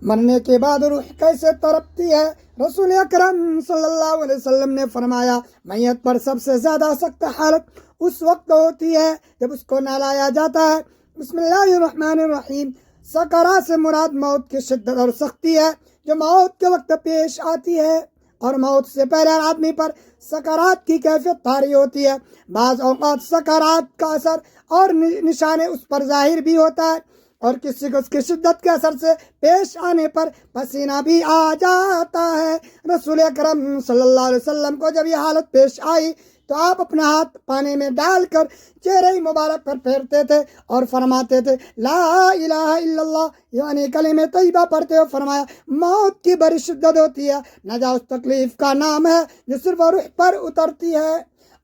مرنے کے بعد روح کیسے تڑپتی ہے؟ رسول اکرم صلی اللہ علیہ وسلم نے فرمایا میت پر سب سے زیادہ سخت حالت اس وقت ہوتی ہے جب اس کو نہلایا جاتا ہے۔ بسم اللہ الرحمن الرحیم۔ سکرات سے مراد موت کی شدت اور سختی ہے جو موت کے وقت پیش آتی ہے، اور موت سے پہلے آدمی پر سکرات کی کیفیت طاری ہوتی ہے۔ بعض اوقات سکرات کا اثر اور نشانے اس پر ظاہر بھی ہوتا ہے، اور کسی کو اس کی شدت کے اثر سے پیش آنے پر پسینہ بھی آ جاتا ہے۔ رسول اکرم صلی اللہ علیہ وسلم کو جب یہ حالت پیش آئی تو آپ اپنا ہاتھ پانی میں ڈال کر چہرے مبارک پر پھیرتے تھے اور فرماتے تھے لا الہ الا اللہ، یعنی کلمہ طیبہ پڑھتے ہوئے فرمایا موت کی بڑی شدت ہوتی ہے، نجا اس تکلیف کا نام ہے جو صرف روح پر اترتی ہے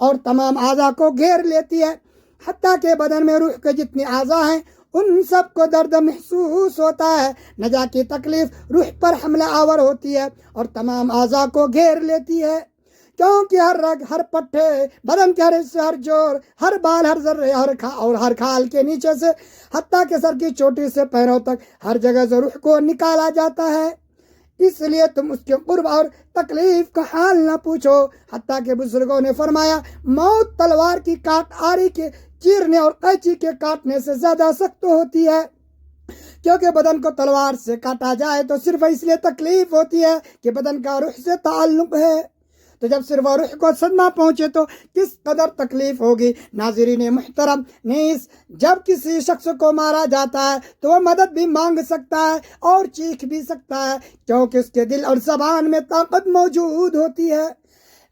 اور تمام اعضاء کو گھیر لیتی ہے، حتیٰ کہ بدن میں روح کے جتنے اعضاء ہیں ان سب کو درد محسوس ہوتا ہے۔ نجا کی تکلیف روح پر حملہ آور ہوتی ہے اور تمام اعضاء کو گھیر لیتی ہے، کیونکہ ہر رگ، ہر پٹھے، بدن کے ہر حصے، ہر جوڑ، ہر بال، ہر ذرے اور ہر کھال کے نیچے سے حتیٰ کہ سر کی چوٹی سے پیروں تک ہر جگہ سے روح کو نکالا جاتا ہے۔ اس لیے تم اس کے قرب اور تکلیف کا حال نہ پوچھو۔ حتیٰ کہ بزرگوں نے فرمایا موت تلوار کی کاٹ آری کے چیرنے اور قینچی کے کاٹنے سے زیادہ سخت ہوتی ہے، کیونکہ بدن کو تلوار سے کاٹا جائے تو صرف اس لیے تکلیف ہوتی ہے کہ بدن کا روح سے تعلق ہے، تو جب صرف روح کو صدمہ پہنچے تو کس قدر تکلیف ہوگی۔ ناظرین محترم، نیز جب کسی شخص کو مارا جاتا ہے تو وہ مدد بھی مانگ سکتا ہے اور چیخ بھی سکتا ہے، کیونکہ اس کے دل اور زبان میں طاقت موجود ہوتی ہے،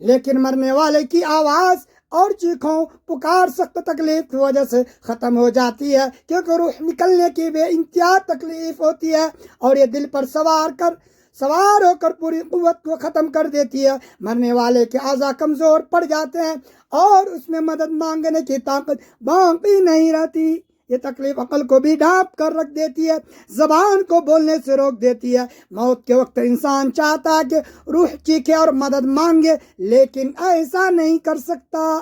لیکن مرنے والے کی آواز اور چیخوں پکار سخت تکلیف کی وجہ سے ختم ہو جاتی ہے، کیونکہ روح نکلنے کی بے انتہا تکلیف ہوتی ہے اور یہ دل پر سوار ہو کر پوری قوت کو ختم کر دیتی ہے۔ مرنے والے کے اعضاء کمزور پڑ جاتے ہیں اور اس میں مدد مانگنے کی طاقت باقی نہیں رہتی۔ یہ تکلیف عقل کو بھی ڈھانپ کر رکھ دیتی ہے، زبان کو بولنے سے روک دیتی ہے۔ موت کے وقت انسان چاہتا ہے کہ روح چیخے اور مدد مانگے، لیکن ایسا نہیں کر سکتا،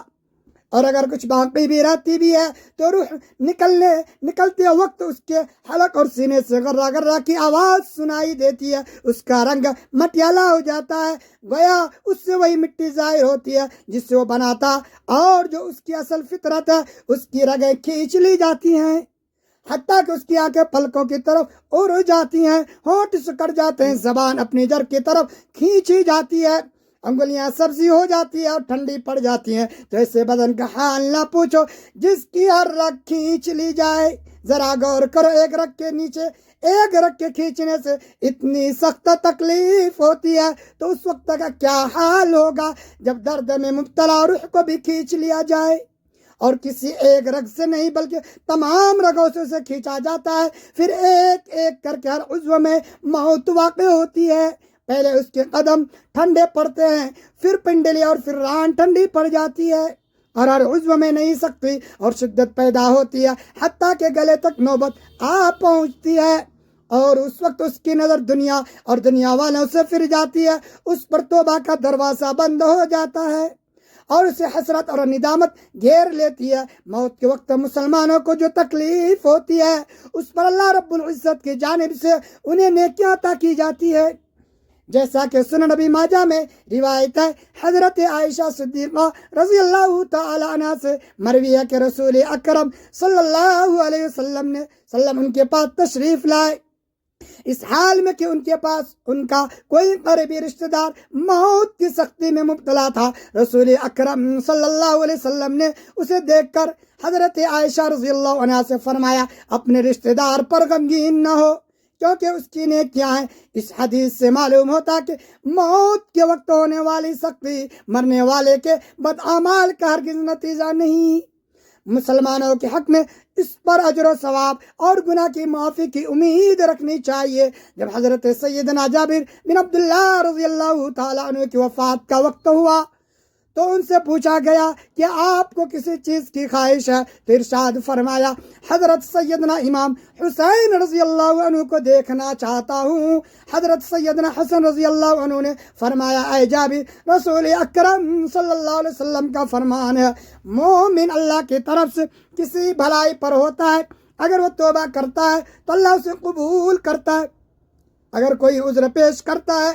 اور اگر کچھ باقی بھی رہتی بھی ہے تو روح نکلتے وقت اس کے حلق اور سینے سے غرہ غرہ کی آواز سنائی دیتی ہے، اس کا رنگ مٹیالہ ہو جاتا ہے، گویا اس سے وہی مٹی ظاہر ہوتی ہے جس سے وہ بنا تھا، اور جو اس کی اصل فطرت ہے اس کی رگیں کھینچ لی جاتی ہیں، حتیٰ کہ اس کی آنکھیں پلکوں کی طرف اڑ جاتی ہیں، ہونٹ سکڑ جاتے ہیں، زبان اپنی جڑ کی طرف کھینچی جاتی ہے، انگلیاں سبزی ہو جاتی ہے اور ٹھنڈی پڑ جاتی ہیں۔ تو ایسے بدن کا حال نہ پوچھو جس کی ہر رگ کھینچ لی جائے۔ ذرا غور کرو، ایک رگ کے نیچے ایک رگ کے کھینچنے سے اتنی سخت تکلیف ہوتی ہے، تو اس وقت کا کیا حال ہوگا جب درد میں مبتلا روح کو بھی کھینچ لیا جائے، اور کسی ایک رگ سے نہیں بلکہ تمام رگوں سے اسے کھینچا جاتا ہے، پھر ایک ایک کر کے ہر عضو میں موت واقع ہوتی ہے۔ پہلے اس کے قدم ٹھنڈے پڑتے ہیں، پھر پنڈلی اور پھر ران ٹھنڈی پڑ جاتی ہے، اور ہر عضو میں نہیں سکتی اور شدت پیدا ہوتی ہے، حتیٰ کہ گلے تک نوبت آ پہنچتی ہے، اور اس وقت اس کی نظر دنیا اور دنیا والوں سے پھر جاتی ہے، اس پر توبہ کا دروازہ بند ہو جاتا ہے اور اسے حسرت اور ندامت گھیر لیتی ہے۔ موت کے وقت مسلمانوں کو جو تکلیف ہوتی ہے اس پر اللہ رب العزت کی جانب سے انہیں نیکیاں عطا کی جاتی ہے، جیسا کہ سنن نبی ماجہ میں روایت ہے، حضرت عائشہ صدیقہ رضی اللہ تعالی عنہ سے مروی ہے کہ رسول اکرم صلی اللہ علیہ وسلم ان کے پاس تشریف لائے، اس حال میں کہ ان کے پاس ان کا کوئی قریبی رشتہ دار موت کی سختی میں مبتلا تھا۔ رسول اکرم صلی اللہ علیہ وسلم نے اسے دیکھ کر حضرت عائشہ رضی اللہ عنہ سے فرمایا اپنے رشتہ دار پر غمگین نہ ہو، کیونکہ اس کی نیکیاں ہیں۔ اس حدیث سے معلوم ہوتا کہ موت کے وقت ہونے والی سختی مرنے والے کے بدعمال کا ہرگز نتیجہ نہیں۔ مسلمانوں کے حق میں اس پر اجر و ثواب اور گناہ کی معافی کی امید رکھنی چاہیے۔ جب حضرت سیدنا جابر بن عبداللہ رضی اللہ تعالیٰ عنہ کی وفات کا وقت ہوا تو ان سے پوچھا گیا کہ آپ کو کسی چیز کی خواہش ہے، تو ارشاد فرمایا حضرت سیدنا امام حسین رضی اللہ عنہ کو دیکھنا چاہتا ہوں۔ حضرت سیدنا حسن رضی اللہ عنہ نے فرمایا اے جابر، رسول اکرم صلی اللہ علیہ وسلم کا فرمان ہے مومن اللہ کی طرف سے کسی بھلائی پر ہوتا ہے، اگر وہ توبہ کرتا ہے تو اللہ اسے قبول کرتا ہے، اگر کوئی عذر پیش کرتا ہے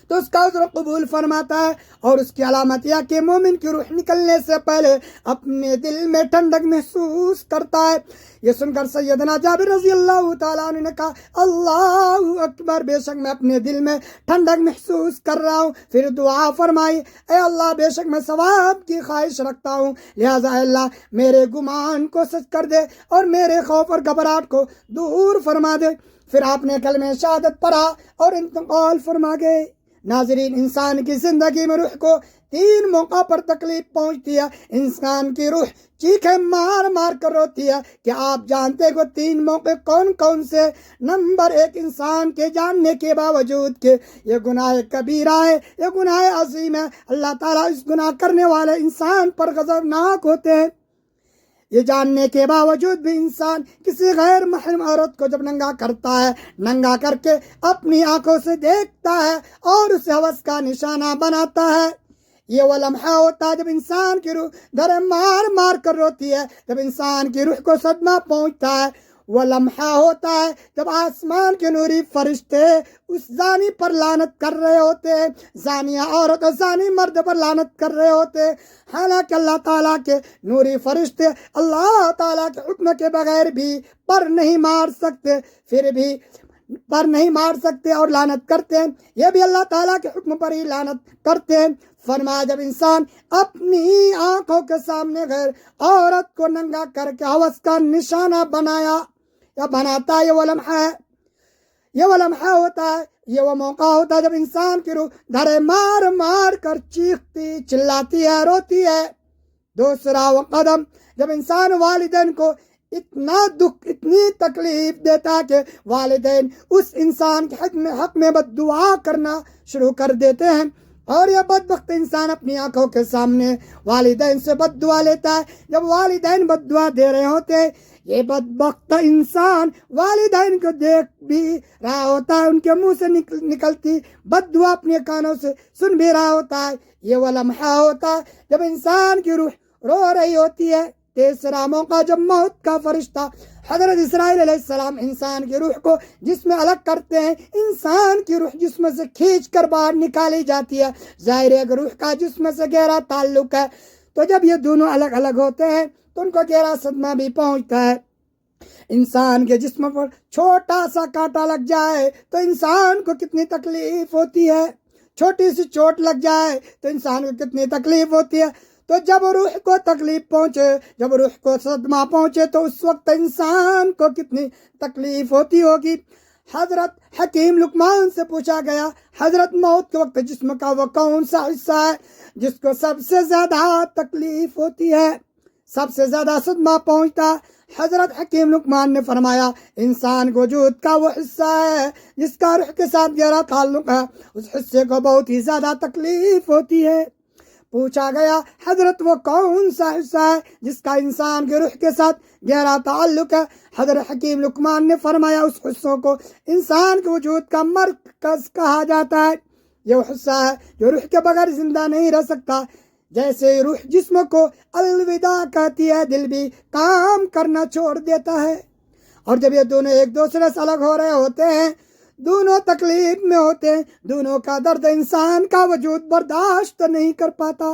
تو اس کا عذر قبول فرماتا ہے، اور اس کی علامت یہ کہ مومن کی روح نکلنے سے پہلے اپنے دل میں ٹھنڈک محسوس کرتا ہے۔ یہ سن کر سیدنا جابر رضی اللہ تعالیٰ عنہ نے کہا اللہ اکبر، بے شک میں اپنے دل میں ٹھنڈک محسوس کر رہا ہوں۔ پھر دعا فرمائی، اے اللہ بے شک میں ثواب کی خواہش رکھتا ہوں، لہٰذا اے اللہ میرے گمان کو سچ کر دے اور میرے خوف اور گھبراہٹ کو دور فرما دے۔ پھر آپ نے کلمہ شہادت پڑھا اور انتقال فرما گئے۔ ناظرین، انسان کی زندگی میں روح کو 3 موقع پر تکلیف پہنچتی ہے۔ انسان کی روح چیخیں مار مار کر روتی ہے۔ کہ آپ جانتے کہ 3 موقع کون کون سے؟ نمبر 1، انسان کے جاننے کے باوجود کہ یہ گناہ کبیرہ ہے، یہ گناہ عظیم ہے، اللہ تعالیٰ اس گناہ کرنے والے انسان پر غضبناک ہوتے ہیں۔ یہ جاننے کے باوجود بھی انسان کسی غیر محرم عورت کو جب ننگا کرتا ہے، ننگا کر کے اپنی آنکھوں سے دیکھتا ہے اور اسے ہوس کا نشانہ بناتا ہے، یہ وہ لمحہ ہوتا ہے جب انسان کی روح در مار مار کر روتی ہے، جب انسان کی روح کو صدمہ پہنچتا ہے۔ وہ لمحہ ہوتا ہے جب آسمان کے نوری فرشتے اس زانی پر لعنت کر رہے ہوتے ہیں، زانیہ عورت اور زانی مرد پر لعنت کر رہے ہوتے ہیں، حالانکہ اللہ تعالیٰ کے نوری فرشتے اللہ تعالیٰ کے حکم کے بغیر بھی پر نہیں مار سکتے، پھر بھی پر نہیں مار سکتے اور لعنت کرتے ہیں، یہ بھی اللہ تعالیٰ کے حکم پر ہی لعنت کرتے ہیں۔ فرمایا جب انسان اپنی آنکھوں کے سامنے غیر عورت کو ننگا کر کے ہوس کا نشانہ بنایا یا بناتا ہے، یہ وہ لمحہ ہے، یہ وہ لمحہ ہوتا ہے، یہ وہ موقع ہوتا ہے جب انسان کی روح دھرے مار مار کر چیختی چلاتی ہے، روتی ہے۔ دوسرا وہ قدم جب انسان والدین کو اتنا دکھ، اتنی تکلیف دیتا کہ والدین اس انسان کے حق میں بد دعا کرنا شروع کر دیتے ہیں، اور یہ بدبخت انسان اپنی آنکھوں کے سامنے والدین سے بد دعا لیتا ہے۔ جب والدین بد دعا دے رہے ہوتے ہیں، یہ بدبخت انسان والدین کو دیکھ بھی رہا ہوتا ہے، ان کے منہ سے نکلتی بد دعا اپنے کانوں سے سن بھی رہا ہوتا ہے، یہ وہ لمحہ ہوتا ہے جب انسان کی روح رو رہی ہوتی ہے۔ تیسرا موقع جب موت کا فرشتہ حضرت اسرائیل علیہ السلام انسان کی روح کو جسم میں الگ کرتے ہیں، انسان کی روح جسم سے کھینچ کر باہر نکالی جاتی ہے، ظاہر ہے کہ روح کا جسم سے گہرا تعلق ہے، تو جب یہ دونوں الگ الگ ہوتے ہیں تو ان کو گہرا صدمہ بھی پہنچتا ہے۔ انسان کے جسم پر چھوٹا سا کانٹا لگ جائے تو انسان کو کتنی تکلیف ہوتی ہے، چھوٹی سی چوٹ لگ جائے تو انسان کو کتنی تکلیف ہوتی ہے۔ تو جب روح کو تکلیف پہنچے، جب روح کو صدمہ پہنچے تو اس وقت انسان کو کتنی تکلیف ہوتی ہوگی۔ حضرت حکیم لقمان سے پوچھا گیا، حضرت موت کے وقت جسم کا وہ کون سا حصہ ہے جس کو سب سے زیادہ تکلیف ہوتی ہے، سب سے زیادہ صدمہ پہنچتا؟ حضرت حکیم لقمان نے فرمایا انسان کو وجود کا وہ حصہ ہے جس کا روح کے ساتھ گہرا تعلق ہے، اس حصے کو بہت ہی زیادہ تکلیف ہوتی ہے۔ پوچھا گیا حضرت وہ کون سا حصہ ہے جس کا انسان کے روح کے ساتھ گہرا تعلق ہے؟ حضرت حکیم لقمان نے فرمایا اس حصوں کو انسان کے وجود کا مرکز کہا جاتا ہے، یہ وہ حصہ ہے جو روح کے بغیر زندہ نہیں رہ سکتا۔ جیسے روح جسم کو الوداع کہتی ہے، دل بھی کام کرنا چھوڑ دیتا ہے، اور جب یہ دونوں ایک دوسرے سے الگ ہو رہے ہوتے ہیں، دونوں تکلیف میں ہوتے ہیں، دونوں کا درد انسان کا وجود برداشت نہیں کر پاتا۔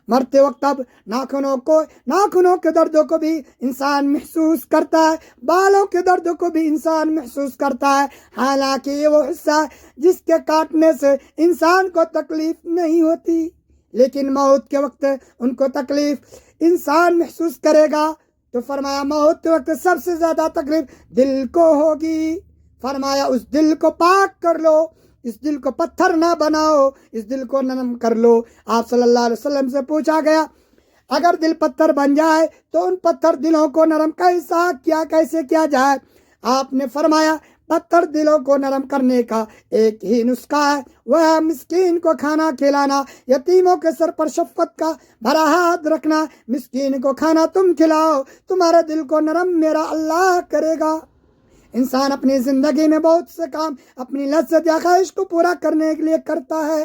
مرتے وقت اب ناخنوں کے دردوں کو بھی انسان محسوس کرتا ہے، بالوں کے دردوں کو بھی انسان محسوس کرتا ہے، حالانکہ یہ وہ حصہ جس کے کاٹنے سے انسان کو تکلیف نہیں ہوتی، لیکن موت کے وقت ان کو تکلیف انسان محسوس کرے گا۔ تو فرمایا موت کے وقت سب سے زیادہ تکلیف دل کو ہوگی۔ فرمایا اس دل کو پاک کر لو، اس دل کو پتھر نہ بناؤ، اس دل کو نرم کر لو۔ آپ صلی اللہ علیہ وسلم سے پوچھا گیا اگر دل پتھر بن جائے تو ان پتھر دلوں کو نرم کیسے کیا جائے؟ آپ نے فرمایا پتھر دلوں کو نرم کرنے کا ایک ہی نسخہ ہے، وہ ہے مسکین کو کھانا کھلانا، یتیموں کے سر پر شفقت کا بھرا ہاتھ رکھنا۔ مسکین کو کھانا تم کھلاؤ، تمہارے دل کو نرم میرا اللہ کرے گا۔ انسان اپنی زندگی میں بہت سے کام اپنی لذت یا خواہش کو پورا کرنے کے لیے کرتا ہے،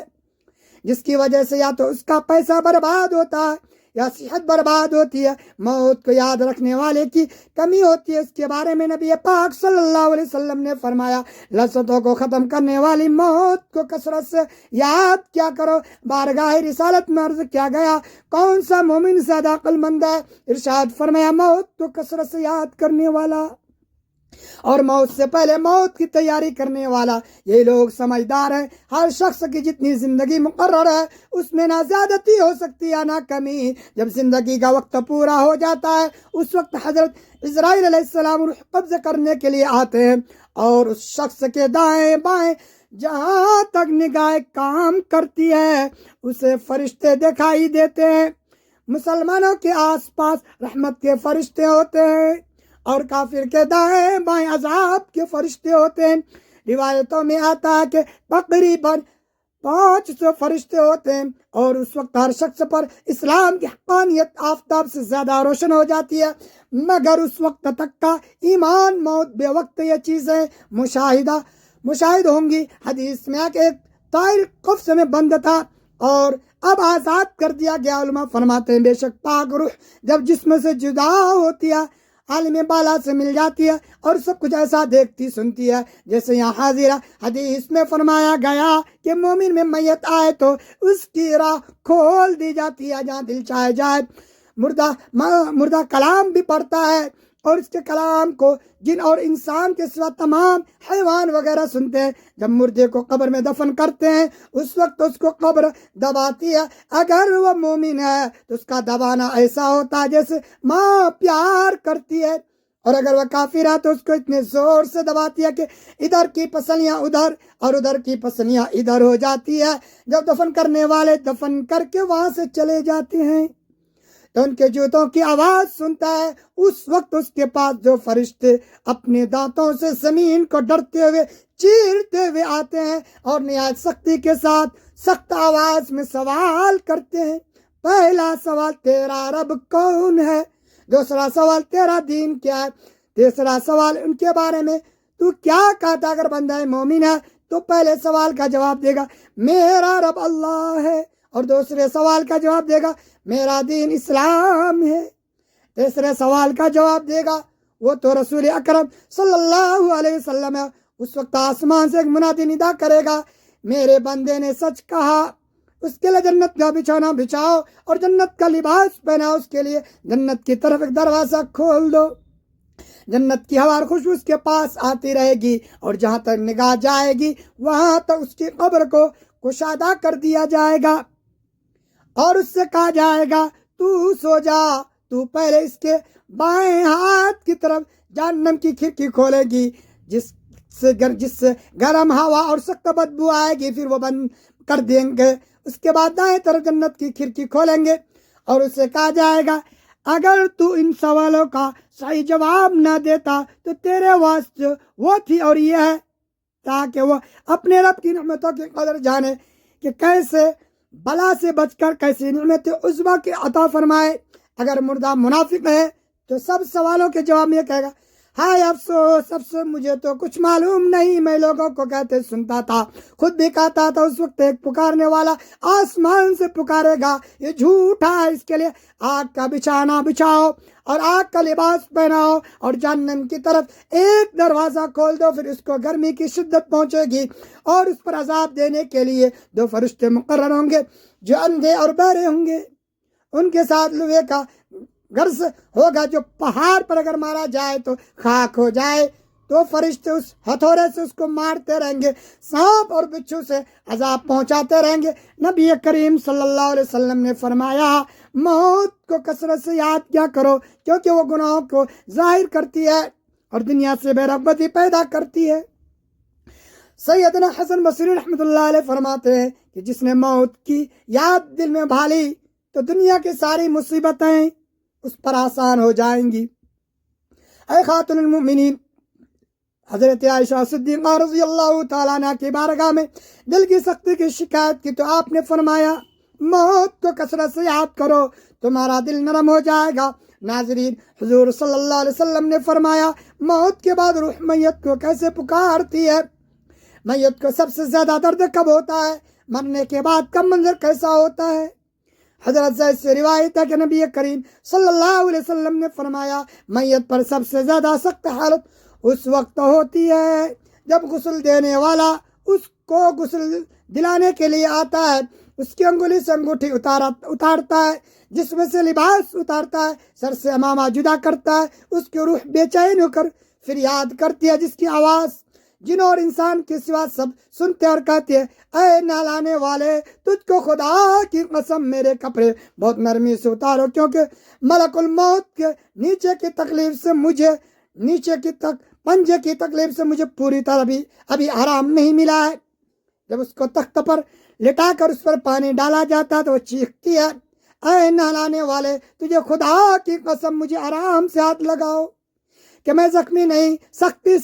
جس کی وجہ سے یا تو اس کا پیسہ برباد ہوتا ہے یا صحت برباد ہوتی ہے، موت کو یاد رکھنے والے کی کمی ہوتی ہے۔ اس کے بارے میں نبی پاک صلی اللہ علیہ وسلم نے فرمایا لذتوں کو ختم کرنے والی موت کو کثرت سے یاد کیا کرو۔ بارگاہ رسالت میں عرض کیا گیا کون سا مومن زیادہ عقل مند ہے؟ ارشاد فرمایا موت کو کثرت سے یاد کرنے والا اور موت سے پہلے موت کی تیاری کرنے والا۔ یہ لوگ سمجھدار ہیں، ہر شخص کی جتنی زندگی مقرر ہے اس میں نہ زیادتی ہو سکتی ہے نہ کمی۔ جب زندگی کا وقت پورا ہو جاتا ہے اس وقت حضرت اسرائیل علیہ السلام روح قبض کرنے کے لیے آتے ہیں اور اس شخص کے دائیں بائیں جہاں تک نگاہ کام کرتی ہے اسے فرشتے دکھائی دیتے ہیں۔ مسلمانوں کے آس پاس رحمت کے فرشتے ہوتے ہیں اور کافر کے دائیں بائیں عذاب کے فرشتے ہوتے ہیں۔ روایتوں میں آتا ہے کہ تقریباً 500 فرشتے ہوتے ہیں اور اس وقت ہر شخص پر اسلام کی حقانیت آفتاب سے زیادہ روشن ہو جاتی ہے، مگر اس وقت تک کا ایمان موت بے وقت یہ چیزیں مشاہد ہوں گی۔ حدیث میں ایک طائر قفس میں بند تھا اور اب آزاد کر دیا گیا۔ علماء فرماتے ہیں بے شک پاک روح جب جسم سے جدا ہوتی ہے عالم بالا سے مل جاتی ہے اور سب کچھ ایسا دیکھتی سنتی ہے جیسے یہاں حاضر ہے۔ حدیث میں فرمایا گیا کہ مومن میں میت آئے تو اس کی راہ کھول دی جاتی ہے جہاں دل چاہے جائے۔ مردہ کلام بھی پڑھتا ہے اور اس کے کلام کو جن اور انسان کے سوا تمام حیوان وغیرہ سنتے ہیں۔ جب مردے کو قبر میں دفن کرتے ہیں اس وقت اس کو قبر دباتی ہے، اگر وہ مومن ہے تو اس کا دبانا ایسا ہوتا ہے جیسے ماں پیار کرتی ہے، اور اگر وہ کافر ہے تو اس کو اتنے زور سے دباتی ہے کہ ادھر کی پسلیاں ادھر اور ادھر کی پسلیاں ادھر ہو جاتی ہے۔ جب دفن کرنے والے دفن کر کے وہاں سے چلے جاتے ہیں تو ان کے جوتوں کی آواز سنتا ہے۔ اس وقت اس کے پاس جو فرشتے اپنے دانتوں سے زمین کو ڈرتے ہوئے چیرتے ہوئے آتے ہیں اور نہایت سختی کے ساتھ سخت آواز میں سوال کرتے ہیں۔ پہلا سوال تیرا رب کون ہے؟ دوسرا سوال تیرا دین کیا ہے؟ تیسرا سوال ان کے بارے میں تو کیا کہتا؟ اگر بندہ مومن ہے تو پہلے سوال کا جواب دے گا میرا رب اللہ ہے، اور دوسرے سوال کا جواب دے گا میرا دین اسلام ہے، تیسرے سوال کا جواب دے گا وہ تو رسول اکرم صلی اللہ علیہ وسلم ہے۔ اس وقت آسمان سے ایک منادی ندا کرے گا میرے بندے نے سچ کہا، اس کے لیے جنت کا بچھونا بچھاؤ اور جنت کا لباس پہناؤ، اس کے لیے جنت کی طرف ایک دروازہ کھول دو۔ جنت کی ہوا اور خوشبو اس کے پاس آتی رہے گی اور جہاں تک نگاہ جائے گی وہاں تک اس کی قبر کو کشادہ کر دیا جائے گا اور اس سے کہا جائے گا تو سو جا۔ تو پہلے اس کے بائیں ہاتھ کی طرف جہنم کی کھڑکی کھولے گی جس سے گرم ہوا اور سخت بدبو آئے گی، پھر وہ بند کر دیں گے۔ اس کے بعد دائیں طرف جنت کی کھڑکی کھولیں گے اور اسے کہا جائے گا اگر تو ان سوالوں کا صحیح جواب نہ دیتا تو تیرے واسطے وہ تھی اور یہ ہے، تاکہ وہ اپنے رب کی نعمتوں کی قدر جانے کہ کیسے بلا سے بچ کر کیسی نعمت عظمیٰ کی عطا فرمائے۔ اگر مردہ منافق ہے تو سب سوالوں کے جواب میں یہ کہے گا ہائے افسوس مجھے تو کچھ معلوم نہیں، میں لوگوں کو کہتے سنتا تھا، خود بھی کہتا تھا۔ اس وقت ایک پکارنے والا آسمان سے پکارے گا یہ جھوٹا ہے، اس کے لیے آگ کا بچھانا بچھاؤ اور آگ کا لباس پہناؤ اور جہنم کی طرف ایک دروازہ کھول دو، پھر اس کو گرمی کی شدت پہنچے گی اور اس پر عذاب دینے کے لیے 2 فرشتے مقرر ہوں گے جو اندھے اور بہرے ہوں گے۔ ان کے ساتھ لوہے کا گرز ہوگا جو پہاڑ پر اگر مارا جائے تو خاک ہو جائے، تو فرشتے اس ہتھوڑے سے اس کو مارتے رہیں گے، سانپ اور بچھو سے عذاب پہنچاتے رہیں گے۔ نبی کریم صلی اللہ علیہ وسلم نے فرمایا موت کو کثرت سے یاد کیا کرو کیونکہ وہ گناہوں کو ظاہر کرتی ہے اور دنیا سے بے رغبتی پیدا کرتی ہے۔ سیدنا حسن بصری رحمۃ اللہ علیہ فرماتے ہیں کہ جس نے موت کی یاد دل میں بھالی تو دنیا کی ساری مصیبتیں اس پر آسان ہو جائیں گی۔ اے خاتون المؤمنین، حضرت عائشہ صدیقہ رضی اللہ تعالیٰ عنہ کی بارگاہ میں دل کی سختی کی شکایت کی تو آپ نے فرمایا موت کو کثرت سے یاد کرو تمہارا دل نرم ہو جائے گا۔ ناظرین، حضور صلی اللہ علیہ وسلم نے فرمایا موت کے بعد روح میت کو کیسے پکارتی ہے؟ میت کو سب سے زیادہ درد کب ہوتا ہے؟ مرنے کے بعد کا منظر کیسا ہوتا ہے؟ حضرت زید سے روایت ہے کہ نبی کریم صلی اللہ علیہ وسلم نے فرمایا میت پر سب سے زیادہ سخت حالت اس وقت ہوتی ہے جب غسل دینے والا اس کو غسل دلانے کے لیے آتا ہے، اس کی انگلی سے انگوٹھی اتارتا ہے، جسم سے لباس اتارتا ہے، سر سے امامہ جدا کرتا ہے، اس کی روح بے چین ہو کر فریاد کرتی ہے، جس کی آواز جن اور انسان کے سوا سب سنتے اور کہتے ہیں اے نالانے والے، تجھ کو خدا کی قسم میرے کپڑے بہت نرمی سے اتارو، کیونکہ ملک الموت کے نیچے کی تکلیف سے مجھے پنجے کی تکلیف سے مجھے پوری طرح بھی ابھی آرام نہیں ملا ہے۔ جب اس کو تخت پر لٹا کر اس پر پانی ڈالا جاتا ہے تو وہ چیختی ہے اے نہلانے والے، تجھے خدا کی قسم مجھے آرام سے ہاتھ لگاؤ کہ میں زخمی نہیں، سختی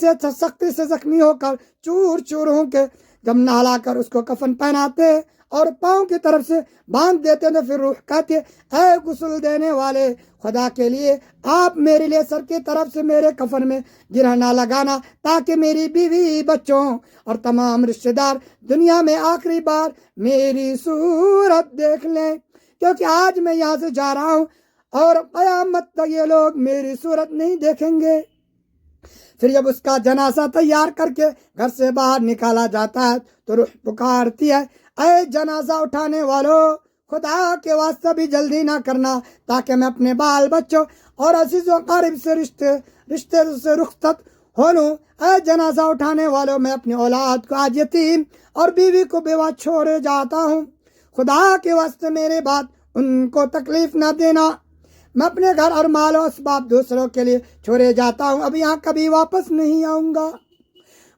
سے زخمی ہو کر چور چور ہوں۔ کہ جب نہلا کر اس کو کفن پہناتے اور پاؤں کی طرف سے باندھ دیتے تو پھر روح کہتے اے غسل دینے والے، خدا کے لیے آپ میرے لیے سر کی طرف سے میرے کفن میں گرہ نہ لگانا، تاکہ میری بیوی بچوں اور تمام رشتے دار دنیا میں آخری بار میری صورت دیکھ لیں، کیونکہ آج میں یہاں سے جا رہا ہوں اور قیامت تک یہ لوگ میری صورت نہیں دیکھیں گے۔ پھر جب اس کا جنازہ تیار کر کے گھر سے باہر نکالا جاتا ہے تو روح پکارتی ہے اے جنازہ اٹھانے والو، خدا کے واسطے بھی جلدی نہ کرنا، تاکہ میں اپنے بال بچوں اور عزیز و قریب سے رشتے سے رخصت ہو لوں۔ اے جنازہ اٹھانے والو، میں اپنی اولاد کو آج یتیم اور بیوی کو بیوہ چھوڑے جاتا ہوں، خدا کے واسطے میرے بات ان کو تکلیف نہ دینا، میں اپنے گھر اور مال و اسباب دوسروں کے لیے چھوڑے جاتا ہوں، اب یہاں کبھی واپس نہیں آؤں گا،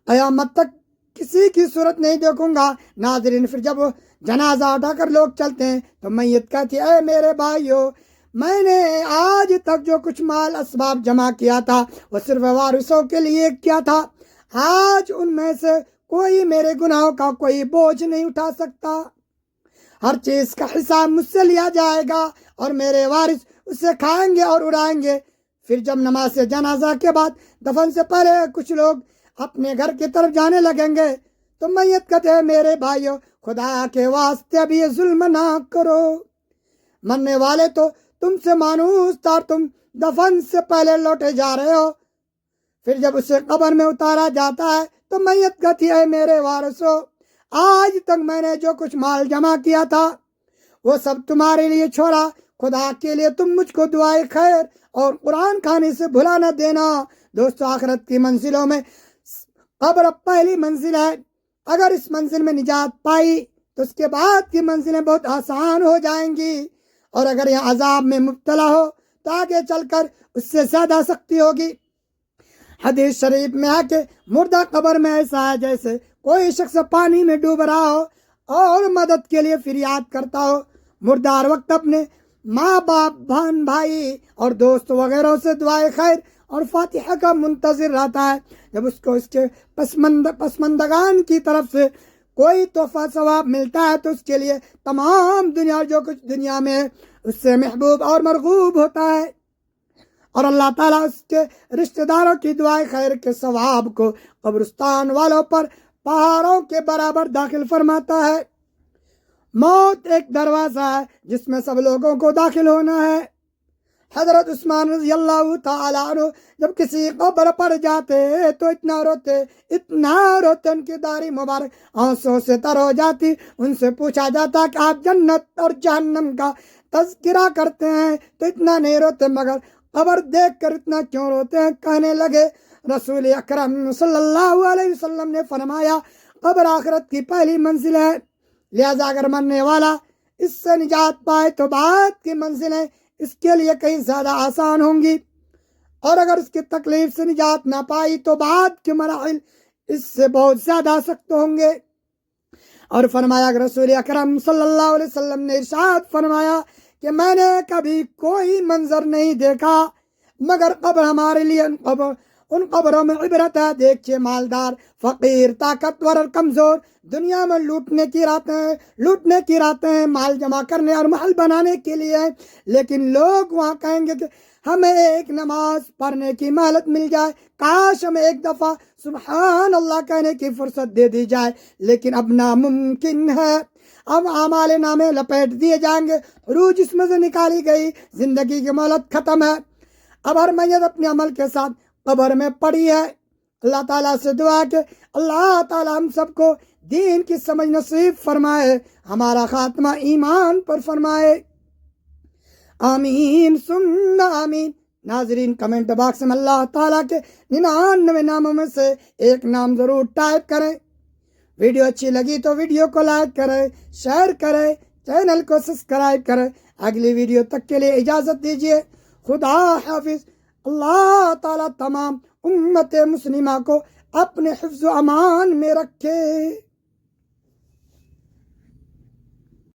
قیامت تک کسی کی صورت نہیں دیکھوں گا۔ ناظرین، پھر جب وہ جنازہ اٹھا کر لوگ چلتے ہیں تو میت کہتی ہے اے میرے بھائیو، میں نے آج تک جو کچھ مال اسباب جمع کیا تھا وہ صرف وارثوں کے لیے کیا تھا، آج ان میں سے کوئی میرے گناہوں کا کوئی بوجھ نہیں اٹھا سکتا، ہر چیز کا حساب مجھ سے لیا جائے گا اور میرے وارث اسے کھائیں گے اور اڑائیں گے۔ پھر جب نماز جنازہ کے بعد دفن سے پہلے کچھ لوگ اپنے گھر کی طرف جانے لگیں گے تو میت کہتے ہیں میرے بھائیو، خدا کے واسطے اب یہ ظلم نہ کرو، مرنے والے تو تم سے مانوس تھا، تم دفن سے پہلے لوٹے جا رہے ہو۔ پھر جب اسے قبر میں اتارا جاتا ہے تو میت کہتی ہے میرے وارثو، آج تک میں نے جو کچھ مال جمع کیا تھا وہ سب تمہارے لیے چھوڑا، خدا کے لیے تم مجھ کو دعائے خیر اور قرآن کھانے سے بھلا نہ دینا۔ دوستو، آخرت کی منزلوں میں قبر پہلی منزل ہے، اگر اس منزل میں نجات پائی تو اس کے بعد کی منزلیں بہت آسان ہو جائیں گی، اور اگر یہ عذاب میں مبتلا ہو تو آگے چل کر اس سے زیادہ سختی ہوگی۔ حدیث شریف میں ہے کہ مردہ قبر میں ایسا ہے جیسے کوئی شخص پانی میں ڈوب رہا ہو اور مدد کے لیے فریاد کرتا ہو، مردہ ہر وقت اپنے ماں باپ، بہن بھائی اور دوست وغیرہ سے دعائے خیر اور فاتحہ کا منتظر رہتا ہے، جب اس کو اس کے پسماندگان کی طرف سے کوئی تحفہ ثواب ملتا ہے تو اس کے لیے تمام دنیا جو کچھ دنیا میں ہے اس سے محبوب اور مرغوب ہوتا ہے، اور اللہ تعالیٰ اس کے رشتہ داروں کی دعائے خیر کے ثواب کو قبرستان والوں پر پہاڑوں کے برابر داخل فرماتا ہے۔ موت ایک دروازہ ہے جس میں سب لوگوں کو داخل ہونا ہے۔ حضرت عثمان رضی اللہ تعالیٰ عنہ جب کسی قبر پر جاتے تو اتنا روتے ان کی داڑھی مبارک آنسوں سے تر ہو جاتی۔ ان سے پوچھا جاتا کہ آپ جنت اور جہنم کا تذکرہ کرتے ہیں تو اتنا نہیں روتے، مگر قبر دیکھ کر اتنا کیوں روتے ہیں؟ کہنے لگے رسول اکرم صلی اللہ علیہ وسلم نے فرمایا قبر آخرت کی پہلی منزل ہے، لہذا اگر مرنے والا اس سے نجات پائے تو بعد کی منزلیں اس کے لیے کہیں زیادہ آسان ہوں گی، اور اگر اس کی تکلیف سے نجات نہ پائی تو بعد کے مراحل اس سے بہت زیادہ سخت ہوں گے۔ اور فرمایا کہ رسول اکرم صلی اللہ علیہ وسلم نے ارشاد فرمایا کہ میں نے کبھی کوئی منظر نہیں دیکھا مگر قبر ہمارے لیے ان قبروں میں عبرت ہے. دیکھیے مالدار، فقیر، طاقتور اور کمزور، دنیا میں لوٹنے کی راتیں مال جمع کرنے اور محل بنانے کے لیے، لیکن لوگ وہاں کہیں گے کہ ہمیں ایک نماز پڑھنے کی مہلت مل جائے، کاش ہمیں ایک دفعہ سبحان اللہ کہنے کی فرصت دے دی جائے، لیکن اب ناممکن ہے. اب اعمال نامے لپیٹ دیے جائیں گے، روح جسم سے نکالی گئی، زندگی کی مہلت ختم ہے. اب ہر میت اپنے عمل کے ساتھ قبر میں پڑی ہے. اللہ تعالیٰ سے دعا کہ اللہ تعالیٰ ہم سب کو دین کی سمجھ نصیب فرمائے، ہمارا خاتمہ ایمان پر فرمائے. آمین ثم آمین. ناظرین کمنٹ باکس میں اللہ تعالیٰ کے 99 ناموں میں سے ایک نام ضرور ٹائپ کریں. ویڈیو اچھی لگی تو ویڈیو کو لائک کریں، شیئر کریں، چینل کو سبسکرائب کریں. اگلی ویڈیو تک کے لیے اجازت دیجیے. خدا حافظ. اللہ تعالیٰ تمام امت مسلمہ کو اپنے حفظ و امان میں رکھے.